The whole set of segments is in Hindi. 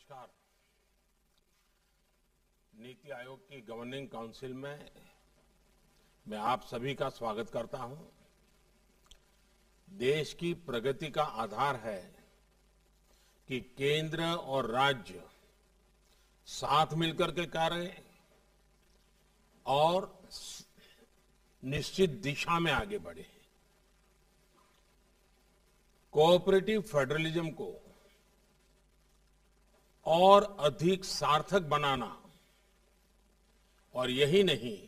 नमस्कार। नीति आयोग की गवर्निंग काउंसिल में मैं आप सभी का स्वागत करता हूं। देश की प्रगति का आधार है कि केंद्र और राज्य साथ मिलकर के कार्य करें और निश्चित दिशा में आगे बढ़े। कोऑपरेटिव फेडरलिज्म को और अधिक सार्थक बनाना और यही नहीं,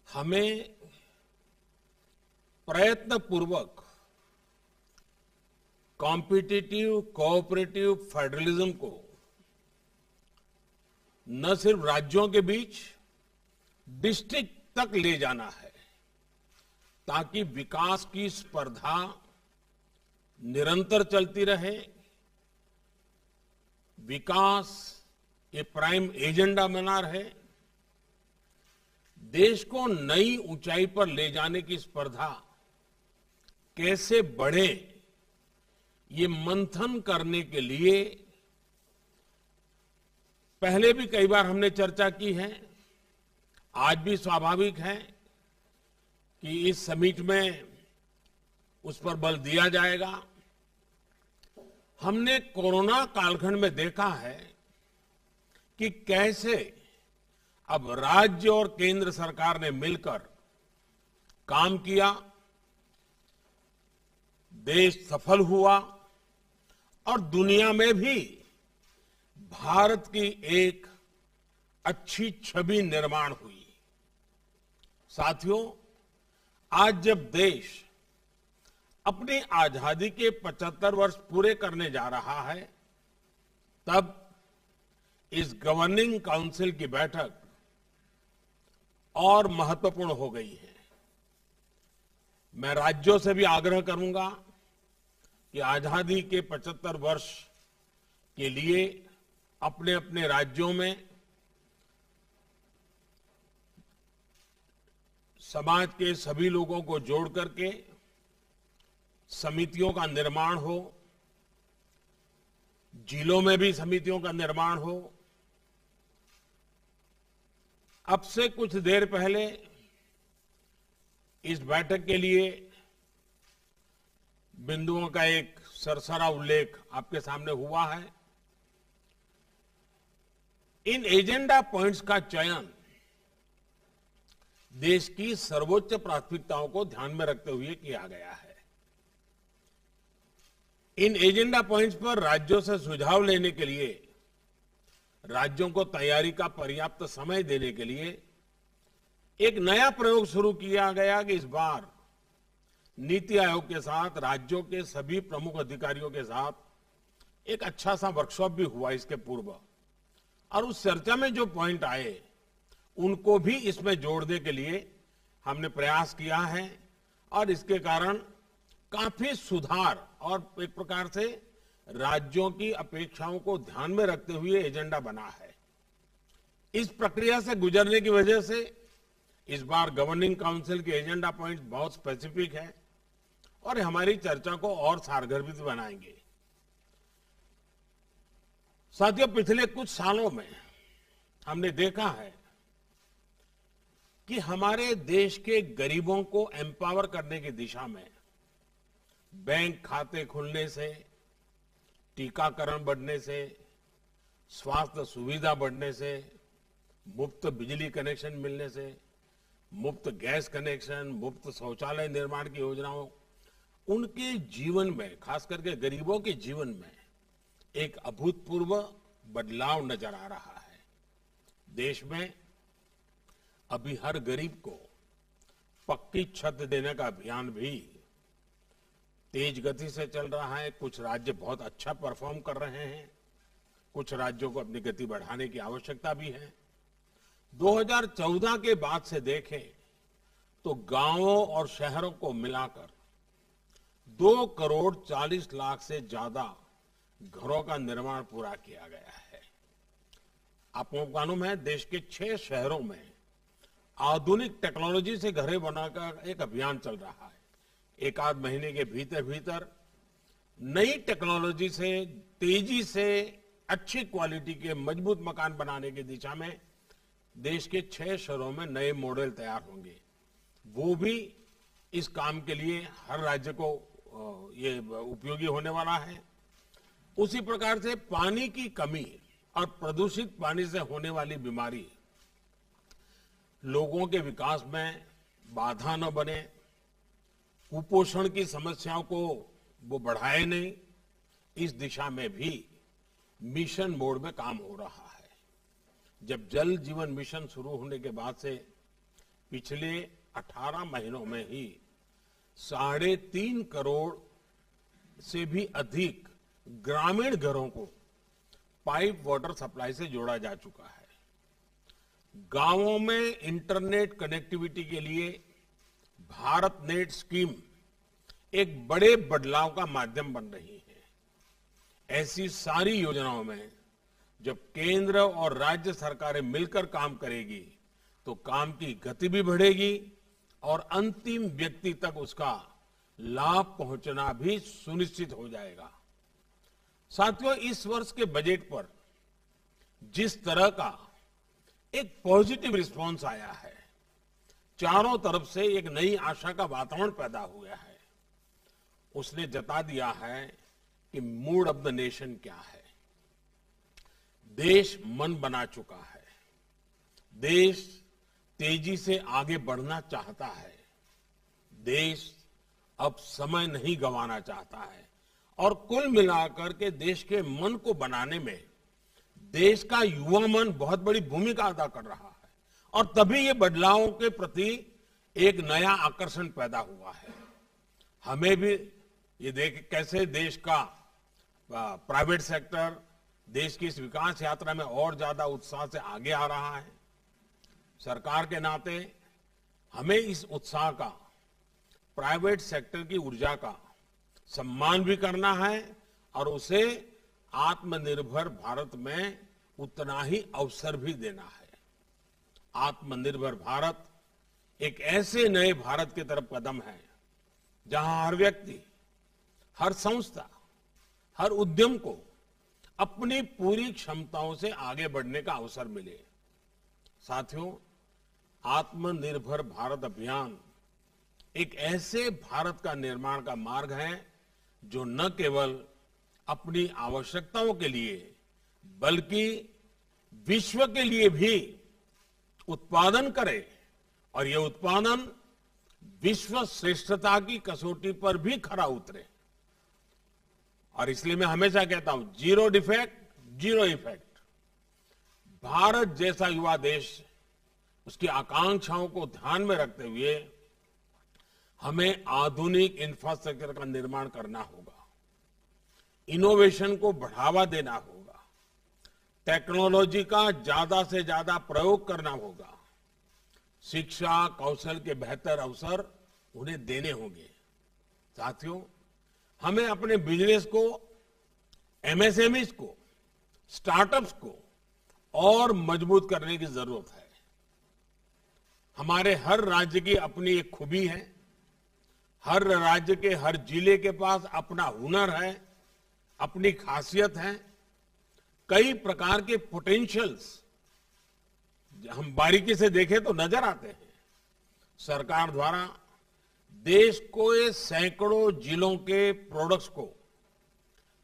हमें प्रयत्नपूर्वक कॉम्पिटिटिव कोऑपरेटिव फेडरलिज्म को न सिर्फ राज्यों के बीच डिस्ट्रिक्ट तक ले जाना है ताकि विकास की स्पर्धा निरंतर चलती रहे, विकास ये प्राइम एजेंडा बना रहे, देश को नई ऊंचाई पर ले जाने की स्पर्धा कैसे बढ़े, ये मंथन करने के लिए पहले भी कई बार हमने चर्चा की है। आज भी स्वाभाविक है कि इस समिट में उस पर बल दिया जाएगा। हमने कोरोना कालखंड में देखा है कि कैसे अब राज्य और केंद्र सरकार ने मिलकर काम किया, देश सफल हुआ और दुनिया में भी भारत की एक अच्छी छवि निर्माण हुई। साथियों, आज जब देश अपनी आजादी के 75 वर्ष पूरे करने जा रहा है, तब इस गवर्निंग काउंसिल की बैठक और महत्वपूर्ण हो गई है। मैं राज्यों से भी आग्रह करूंगा कि आजादी के 75 वर्ष के लिए अपने अपने राज्यों में समाज के सभी लोगों को जोड़ करके समितियों का निर्माण हो, जिलों में भी समितियों का निर्माण हो। अब से कुछ देर पहले इस बैठक के लिए बिंदुओं का एक सरसरा उल्लेख आपके सामने हुआ है। इन एजेंडा पॉइंट्स का चयन देश की सर्वोच्च प्राथमिकताओं को ध्यान में रखते हुए किया गया है। इन एजेंडा पॉइंट्स पर राज्यों से सुझाव लेने के लिए, राज्यों को तैयारी का पर्याप्त समय देने के लिए एक नया प्रयोग शुरू किया गया कि इस बार नीति आयोग के साथ राज्यों के सभी प्रमुख अधिकारियों के साथ एक अच्छा सा वर्कशॉप भी हुआ इसके पूर्व, और उस चर्चा में जो पॉइंट आए उनको भी इसमें जोड़ने के लिए हमने प्रयास किया है और इसके कारण काफी सुधार और एक प्रकार से राज्यों की अपेक्षाओं को ध्यान में रखते हुए एजेंडा बना है। इस प्रक्रिया से गुजरने की वजह से इस बार गवर्निंग काउंसिल के एजेंडा पॉइंट्स बहुत स्पेसिफिक है और हमारी चर्चा को और सारगर्भित बनाएंगे। साथियों, पिछले कुछ सालों में हमने देखा है कि हमारे देश के गरीबों को एम्पावर करने की दिशा में बैंक खाते खुलने से, टीकाकरण बढ़ने से, स्वास्थ्य सुविधा बढ़ने से, मुफ्त बिजली कनेक्शन मिलने से, मुफ्त गैस कनेक्शन, मुफ्त शौचालय निर्माण की योजनाओं, उनके जीवन में, खास करके गरीबों के जीवन में एक अभूतपूर्व बदलाव नजर आ रहा है। देश में अभी हर गरीब को पक्की छत देने का अभियान भी तेज गति से चल रहा है। कुछ राज्य बहुत अच्छा परफॉर्म कर रहे हैं, कुछ राज्यों को अपनी गति बढ़ाने की आवश्यकता भी है। 2014 के बाद से देखें तो गांवों और शहरों को मिलाकर 2 करोड़ 40 लाख से ज्यादा घरों का निर्माण पूरा किया गया है। आपको मालूम है, देश के 6 शहरों में आधुनिक टेक्नोलॉजी से घरें बनाकर एक अभियान चल रहा है। एक आध महीने के भीतर भीतर नई टेक्नोलॉजी से तेजी से अच्छी क्वालिटी के मजबूत मकान बनाने की दिशा में देश के 6 शहरों में नए मॉडल तैयार होंगे। वो भी इस काम के लिए हर राज्य को ये उपयोगी होने वाला है। उसी प्रकार से पानी की कमी और प्रदूषित पानी से होने वाली बीमारी लोगों के विकास में बाधा न बने, कुपोषण की समस्याओं को वो बढ़ाए नहीं, इस दिशा में भी मिशन मोड में काम हो रहा है। जब जल जीवन मिशन शुरू होने के बाद से पिछले 18 महीनों में ही 3.5 करोड़ से भी अधिक ग्रामीण घरों को पाइप वाटर सप्लाई से जोड़ा जा चुका है। गांवों में इंटरनेट कनेक्टिविटी के लिए भारत नेट स्कीम एक बड़े बदलाव का माध्यम बन रही है। ऐसी सारी योजनाओं में जब केंद्र और राज्य सरकारें मिलकर काम करेगी तो काम की गति भी बढ़ेगी और अंतिम व्यक्ति तक उसका लाभ पहुंचना भी सुनिश्चित हो जाएगा। साथियों, इस वर्ष के बजट पर जिस तरह का एक पॉजिटिव रिस्पांस आया है, चारों तरफ से एक नई आशा का वातावरण पैदा हुआ है, उसने जता दिया है कि मूड ऑफ द नेशन क्या है। देश मन बना चुका है, देश तेजी से आगे बढ़ना चाहता है, देश अब समय नहीं गंवाना चाहता है और कुल मिलाकर के देश के मन को बनाने में देश का युवा मन बहुत बड़ी भूमिका अदा कर रहा है और तभी ये बदलावों के प्रति एक नया आकर्षण पैदा हुआ है। हमें भी ये देख कैसे देश का प्राइवेट सेक्टर देश की इस विकास यात्रा में और ज्यादा उत्साह से आगे आ रहा है। सरकार के नाते हमें इस उत्साह का, प्राइवेट सेक्टर की ऊर्जा का सम्मान भी करना है और उसे आत्मनिर्भर भारत में उतना ही अवसर भी देना है। आत्मनिर्भर भारत एक ऐसे नए भारत की तरफ कदम है जहां हर व्यक्ति, हर संस्था, हर उद्यम को अपनी पूरी क्षमताओं से आगे बढ़ने का अवसर मिले। साथियों, आत्मनिर्भर भारत अभियान एक ऐसे भारत का निर्माण का मार्ग है जो न केवल अपनी आवश्यकताओं के लिए बल्कि विश्व के लिए भी उत्पादन करे और ये उत्पादन विश्व श्रेष्ठता की कसौटी पर भी खरा उतरे। और इसलिए मैं हमेशा कहता हूं, zero defect zero effect. Bharat जैसा युवा देश, उसकी आकांक्षाओं को ध्यान में रखते हुए हमें आधुनिक इंफ्रास्ट्रक्चर का निर्माण करना होगा, इनोवेशन को बढ़ावा देना होगा, टेक्नोलॉजी का ज्यादा से ज्यादा प्रयोग करना होगा, शिक्षा कौशल के बेहतर अवसर उन्हें देने होंगे। साथियों, हमें अपने बिजनेस को, एमएसएमईज को, स्टार्टअप्स को और मजबूत करने की जरूरत है। हमारे हर राज्य की अपनी एक खूबी है, हर राज्य के हर जिले के पास अपना हुनर है, अपनी खासियत है, कई प्रकार के पोटेंशियल्स हम बारीकी से देखें तो नजर आते हैं। सरकार द्वारा देश को ये सैकड़ों जिलों के प्रोडक्ट्स को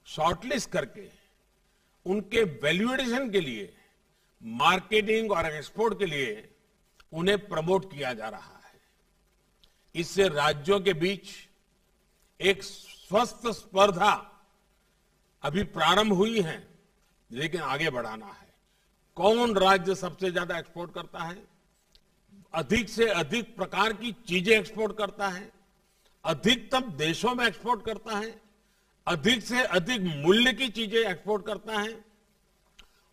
शॉर्टलिस्ट करके उनके वैल्यूएडिशन के लिए, मार्केटिंग और एक्सपोर्ट के लिए उन्हें प्रमोट किया जा रहा है। इससे राज्यों के बीच एक स्वस्थ स्पर्धा अभी प्रारंभ हुई है, लेकिन आगे बढ़ाना है। कौन राज्य सबसे ज्यादा एक्सपोर्ट करता है, अधिक से अधिक प्रकार की चीजें एक्सपोर्ट करता है, अधिकतम देशों में एक्सपोर्ट करता है, अधिक से अधिक मूल्य की चीजें एक्सपोर्ट करता है,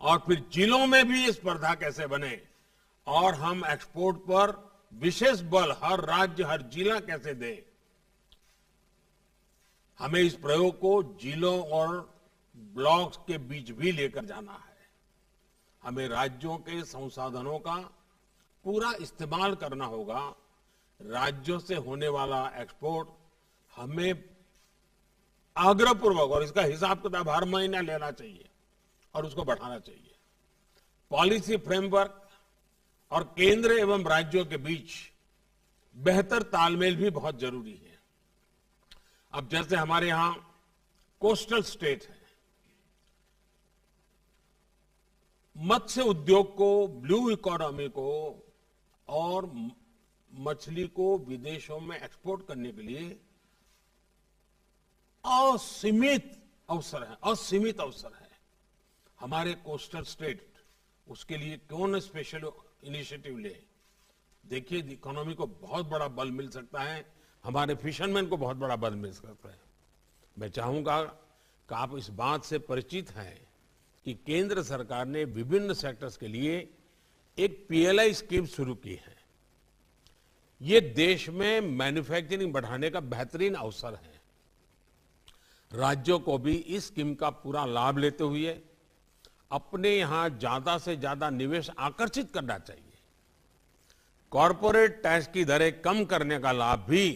और फिर जिलों में भी ये स्पर्धा कैसे बने और हम एक्सपोर्ट पर विशेष बल हर राज्य, हर जिला कैसे दे। हमें इस प्रयोग को जिलों और ब्लॉक्स के बीच भी लेकर जाना है। हमें राज्यों के संसाधनों का पूरा इस्तेमाल करना होगा। राज्यों से होने वाला एक्सपोर्ट हमें आग्रहपूर्वक, और इसका हिसाब किताब हर महीना लेना चाहिए, और उसको बढ़ाना चाहिए। पॉलिसी फ्रेमवर्क और केंद्र एवं राज्यों के बीच बेहतर तालमेल भी बहुत जरूरी है। अब जैसे हमारे यहां कोस्टल स्टेट है, मत्स्य उद्योग को, ब्लू इकोनॉमी को और मछली को विदेशों में एक्सपोर्ट करने के लिए असीमित अवसर है। हमारे कोस्टल स्टेट उसके लिए क्यों न स्पेशल इनिशिएटिव ले। देखिए, इकोनॉमी को बहुत बड़ा बल मिल सकता है, हमारे फिशरमैन को बहुत बड़ा बल मिल सकता है। मैं चाहूंगा कि आप इस बात से परिचित हैं कि केंद्र सरकार ने विभिन्न सेक्टर्स के लिए एक पीएलआई स्कीम शुरू की है। ये देश में मैन्युफैक्चरिंग बढ़ाने का बेहतरीन अवसर है। राज्यों को भी इस स्कीम का पूरा लाभ लेते हुए अपने यहां ज्यादा से ज्यादा निवेश आकर्षित करना चाहिए। कॉरपोरेट टैक्स की दरें कम करने का लाभ भी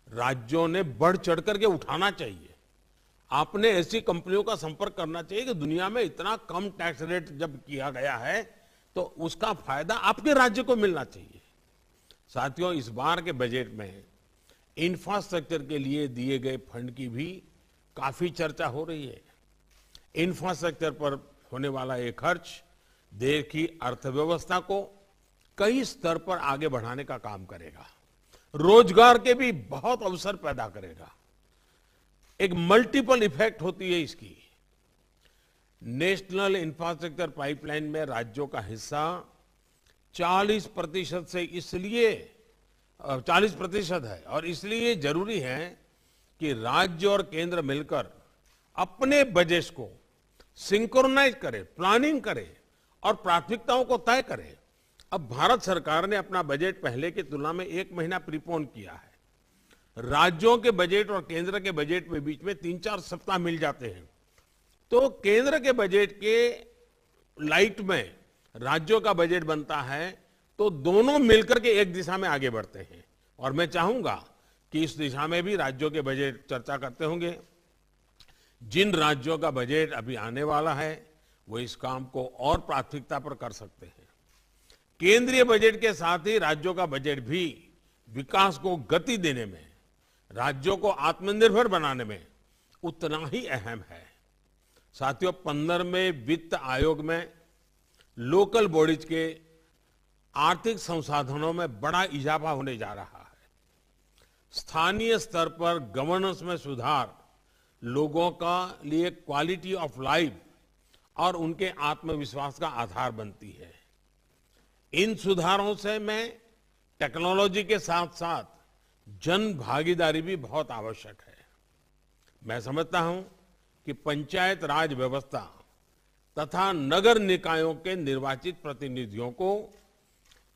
राज्यों ने बढ़ चढ़ करके उठाना चाहिए। आपने ऐसी कंपनियों का संपर्क करना चाहिए कि दुनिया में इतना कम टैक्स रेट जब किया गया है तो उसका फायदा आपके राज्य को मिलना चाहिए। साथियों, इस बार के बजट में इंफ्रास्ट्रक्चर के लिए दिए गए फंड की भी काफी चर्चा हो रही है। इंफ्रास्ट्रक्चर पर होने वाला ये खर्च देश की अर्थव्यवस्था को कई स्तर पर आगे बढ़ाने का काम करेगा, रोजगार के भी बहुत अवसर पैदा करेगा। एक मल्टीपल इफेक्ट होती है इसकी। नेशनल इंफ्रास्ट्रक्चर पाइपलाइन में राज्यों का हिस्सा 40% से इसलिए 40% है और इसलिए जरूरी है कि राज्य और केंद्र मिलकर अपने बजट को सिंक्रोनाइज करे, प्लानिंग करे और प्राथमिकताओं को तय करे। अब भारत सरकार ने अपना बजट पहले की तुलना में 1 महीना प्रीपोन किया है। राज्यों के बजट और केंद्र के बजट में बीच में 3-4 सप्ताह मिल जाते हैं, तो केंद्र के बजट के लाइट में राज्यों का बजट बनता है, तो दोनों मिलकर के एक दिशा में आगे बढ़ते हैं। और मैं चाहूंगा कि इस दिशा में भी राज्यों के बजट चर्चा करते होंगे। जिन राज्यों का बजट अभी आने वाला है वो इस काम को और प्राथमिकता पर कर सकते हैं। केंद्रीय बजट के साथ ही राज्यों का बजट भी विकास को गति देने में, राज्यों को आत्मनिर्भर बनाने में उतना ही अहम है। साथियों, 15वें वित्त आयोग में लोकल बॉडीज के आर्थिक संसाधनों में बड़ा इजाफा होने जा रहा है। स्थानीय स्तर पर गवर्नेंस में सुधार लोगों का लिए क्वालिटी ऑफ लाइफ और उनके आत्मविश्वास का आधार बनती है। इन सुधारों से में टेक्नोलॉजी के साथ साथ जन भागीदारी भी बहुत आवश्यक है। मैं समझता हूं कि पंचायत राज व्यवस्था तथा नगर निकायों के निर्वाचित प्रतिनिधियों को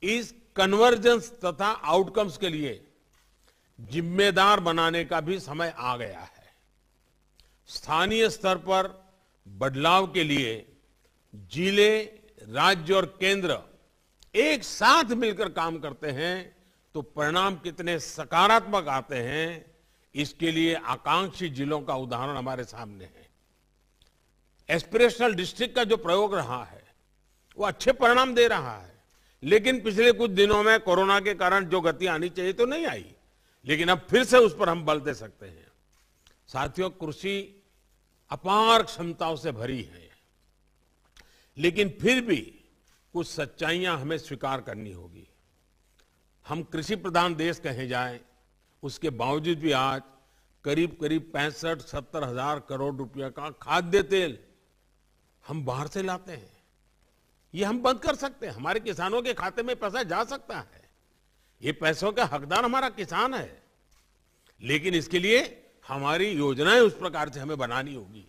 इस कन्वर्जेंस तथा आउटकम्स के लिए जिम्मेदार बनाने का भी समय आ गया है। स्थानीय स्तर पर बदलाव के लिए जिले, राज्य और केंद्र एक साथ मिलकर काम करते हैं तो परिणाम कितने सकारात्मक आते हैं, इसके लिए आकांक्षी जिलों का उदाहरण हमारे सामने है। एस्पिरेशनल डिस्ट्रिक्ट का जो प्रयोग रहा है वो अच्छे परिणाम दे रहा है, लेकिन पिछले कुछ दिनों में कोरोना के कारण जो गति आनी चाहिए तो नहीं आई, लेकिन अब फिर से उस पर हम बल दे सकते हैं। साथियों, कृषि अपार क्षमताओं से भरी है, लेकिन फिर भी कुछ सच्चाइयां हमें स्वीकार करनी होगी। हम कृषि प्रधान देश कहे जाएं, उसके बावजूद भी आज करीब 65-70 हजार करोड़ रुपए का खाद्य तेल हम बाहर से लाते हैं। ये हम बंद कर सकते हैं। हमारे किसानों के खाते में पैसा जा सकता है। ये पैसों का हकदार हमारा किसान है, लेकिन इसके लिए हमारी योजनाएं उस प्रकार से हमें बनानी होगी।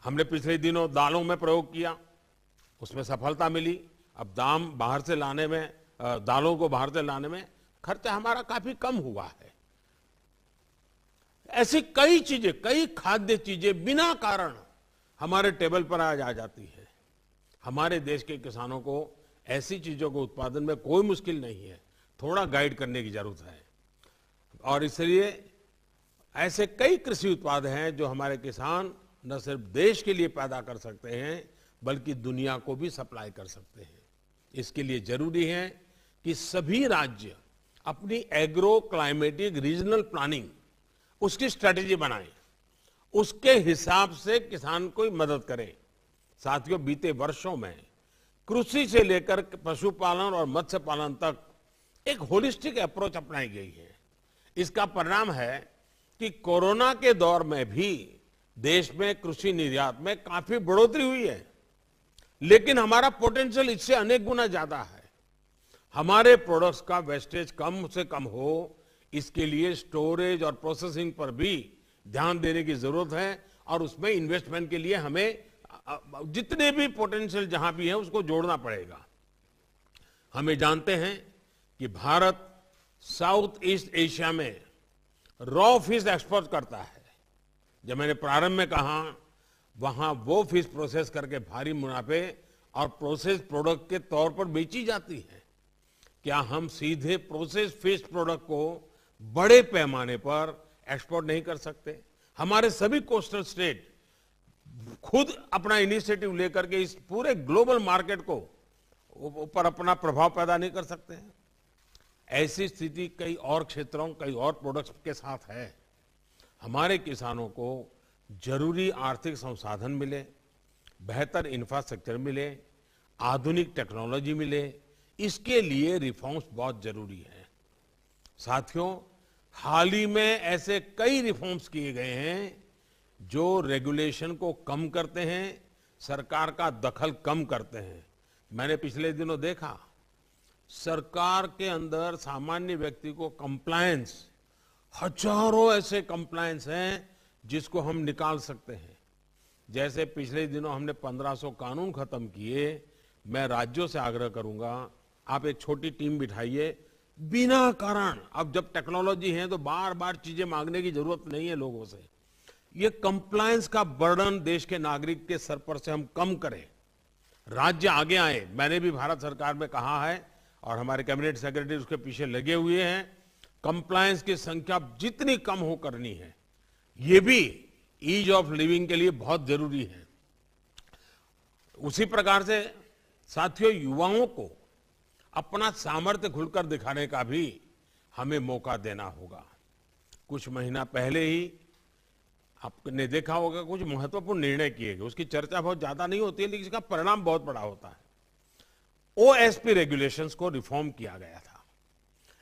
हमने पिछले दिनों दालों में प्रयोग किया, उसमें सफलता मिली। अब दाम बाहर से लाने में, दालों को बाहर से लाने में खर्चा हमारा काफी कम हुआ है। ऐसी कई चीजें, कई खाद्य चीजें बिना कारण हमारे टेबल पर आज आ जाती है। हमारे देश के किसानों को ऐसी चीजों को उत्पादन में कोई मुश्किल नहीं है, थोड़ा गाइड करने की जरूरत है। और इसलिए ऐसे कई कृषि उत्पाद हैं जो हमारे किसान न सिर्फ देश के लिए पैदा कर सकते हैं बल्कि दुनिया को भी सप्लाई कर सकते हैं। इसके लिए जरूरी है कि सभी राज्य अपनी एग्रो क्लाइमेटिक रीजनल प्लानिंग उसकी स्ट्रेटेजी बनाएं, उसके हिसाब से किसान को मदद करें। साथियों, बीते वर्षों में कृषि से लेकर पशुपालन और मत्स्य पालन तक एक होलिस्टिक अप्रोच अपनाई गई है। इसका परिणाम है कि कोरोना के दौर में भी देश में कृषि निर्यात में काफी बढ़ोतरी हुई है, लेकिन हमारा पोटेंशियल इससे अनेक गुना ज्यादा है। हमारे प्रोडक्ट्स का वेस्टेज कम से कम हो, इसके लिए स्टोरेज और प्रोसेसिंग पर भी ध्यान देने की जरूरत है और उसमें इन्वेस्टमेंट के लिए हमें जितने भी पोटेंशियल जहां भी है उसको जोड़ना पड़ेगा। हमें जानते हैं कि भारत साउथ ईस्ट एशिया में रॉ फिश एक्सपोर्ट करता है। जब मैंने प्रारंभ में कहा, वहां वो फिश प्रोसेस करके भारी मुनाफे और प्रोसेस प्रोडक्ट के तौर पर बेची जाती है। क्या हम सीधे प्रोसेस फिश प्रोडक्ट को बड़े पैमाने पर एक्सपोर्ट नहीं कर सकते? हमारे सभी कोस्टल स्टेट खुद अपना इनिशिएटिव लेकर के इस पूरे ग्लोबल मार्केट को ऊपर अपना प्रभाव पैदा नहीं कर सकते हैं? ऐसी स्थिति कई और क्षेत्रों, कई और प्रोडक्ट्स के साथ है। हमारे किसानों को जरूरी आर्थिक संसाधन मिले, बेहतर इंफ्रास्ट्रक्चर मिले, आधुनिक टेक्नोलॉजी मिले, इसके लिए रिफॉर्म्स बहुत जरूरी है। साथियों, हाल ही में ऐसे कई रिफॉर्म्स किए गए हैं जो रेगुलेशन को कम करते हैं, सरकार का दखल कम करते हैं। मैंने पिछले दिनों देखा, सरकार के अंदर सामान्य व्यक्ति को कंप्लायंस, हजारों ऐसे कंप्लायंस हैं जिसको हम निकाल सकते हैं। जैसे पिछले दिनों हमने 1500 कानून खत्म किए। मैं राज्यों से आग्रह करूंगा, आप एक छोटी टीम बिठाइए, बिना कारण, अब जब टेक्नोलॉजी है तो बार बार चीजें मांगने की जरूरत नहीं है लोगों से। ये कंप्लायंस का बर्डन देश के नागरिक के सर पर से हम कम करें, राज्य आगे आए। मैंने भी भारत सरकार में कहा है और हमारे कैबिनेट सेक्रेटरी उसके पीछे लगे हुए हैं, कंप्लायंस की संख्या जितनी कम हो करनी है। ये भी ईज ऑफ लिविंग के लिए बहुत जरूरी है। उसी प्रकार से साथियों, युवाओं को अपना सामर्थ्य खुलकर दिखाने का भी हमें मौका देना होगा। कुछ महीना पहले ही आपने देखा होगा कुछ महत्वपूर्ण निर्णय किए गए, उसकी चर्चा बहुत ज्यादा नहीं होती है लेकिन इसका परिणाम बहुत बड़ा होता है। ओएसपी रेगुलेशंस को रिफॉर्म किया गया था।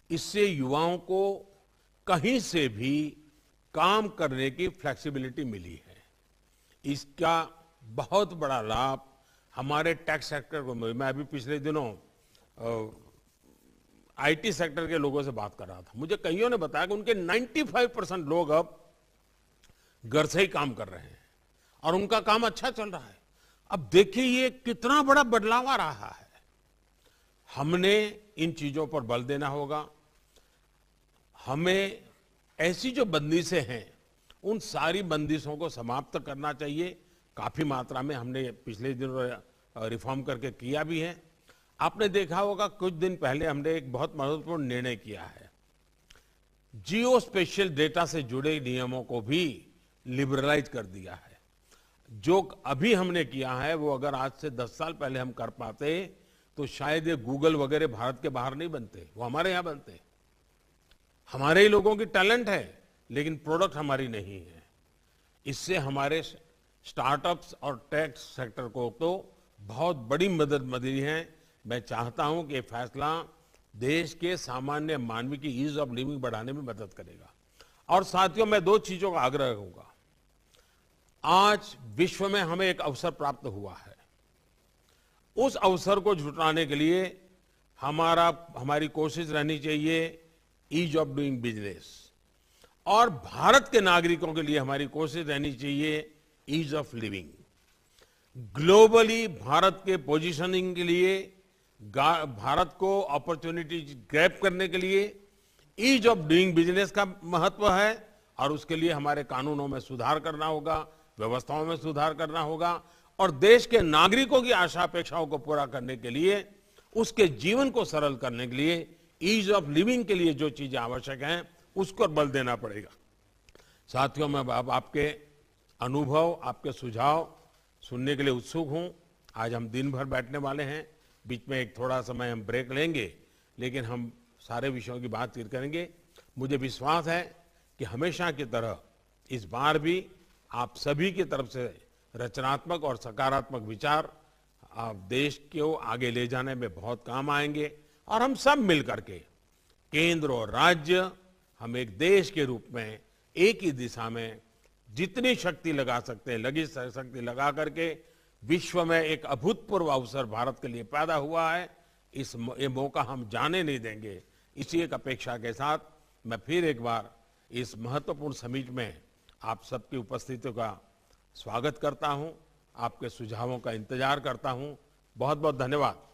इससे युवाओं को कहीं से भी काम करने की फ्लेक्सिबिलिटी मिली है। इसका बहुत बड़ा लाभ हमारे टैक्स सेक्टर को मिला। मैं अभी पिछले दिनों आईटी सेक्टर के लोगों से बात कर रहा था। मुझे कईयों ने बताया कि उनके 95% लोग अब घर से ही काम कर रहे हैं और उनका काम अच्छा चल रहा है। अब देखिए ये कितना बड़ा बदलाव आ रहा है। हमने इन चीजों पर बल देना होगा। हमें ऐसी जो बंदिशें हैं उन सारी बंदिशों को समाप्त करना चाहिए। काफी मात्रा में हमने पिछले दिनों रिफॉर्म करके किया भी है। आपने देखा होगा कुछ दिन पहले हमने एक बहुत महत्वपूर्ण निर्णय किया है। जियो स्पेशियल डेटा से जुड़े नियमों को भी लिबरलाइज कर दिया है। जो अभी हमने किया है वो अगर आज से 10 साल पहले हम कर पाते तो शायद ये गूगल वगैरह भारत के बाहर नहीं बनते, वो हमारे यहां बनते। हमारे ही लोगों की टैलेंट है लेकिन प्रोडक्ट हमारी नहीं है। इससे हमारे स्टार्टअप्स और टेक सेक्टर को तो बहुत बड़ी मदद मिली है। मैं चाहता हूं कि ये फैसला देश के सामान्य मानवी की ईज ऑफ लिविंग बढ़ाने में मदद करेगा। और साथियों, मैं 2 चीजों का आग्रह करूंगा। आज विश्व में हमें एक अवसर प्राप्त हुआ है। उस अवसर को जुटाने के लिए हमारी कोशिश रहनी चाहिए ईज ऑफ डूइंग बिजनेस, और भारत के नागरिकों के लिए हमारी कोशिश रहनी चाहिए ease of living. Globally Bharat के पोजीशनिंग के लिए, भारत को अपॉर्चुनिटी ग्रैब करने के लिए ईज ऑफ डूइंग बिजनेस का महत्व है और उसके लिए हमारे कानूनों में सुधार करना होगा, व्यवस्थाओं में सुधार करना होगा और देश के नागरिकों की आशा अपेक्षाओं को पूरा करने के लिए, उसके जीवन को सरल करने के लिए ईज ऑफ लिविंग के लिए जो चीजें आवश्यक हैं उसको बल देना पड़ेगा। साथियों, मैं अब आपके अनुभव, आपके सुझाव सुनने के लिए उत्सुक हूं। आज हम दिन भर बैठने वाले हैं, बीच में एक थोड़ा समय हम ब्रेक लेंगे, लेकिन हम सारे विषयों की बातचीत करेंगे। मुझे विश्वास है कि हमेशा की तरह इस बार भी आप सभी की तरफ से रचनात्मक और सकारात्मक विचार आप देश को आगे ले जाने में बहुत काम आएंगे और हम सब मिल करके केंद्र और राज्य हम एक देश के रूप में एक ही दिशा में जितनी शक्ति लगा सकते हैं लगी शक्ति लगा करके विश्व में एक अभूतपूर्व अवसर भारत के लिए पैदा हुआ है। ये मौका हम जाने नहीं देंगे। इसी एक अपेक्षा के साथ मैं फिर एक बार इस महत्वपूर्ण समिट में आप सबकी उपस्थिति का स्वागत करता हूं, आपके सुझावों का इंतजार करता हूं। बहुत बहुत धन्यवाद।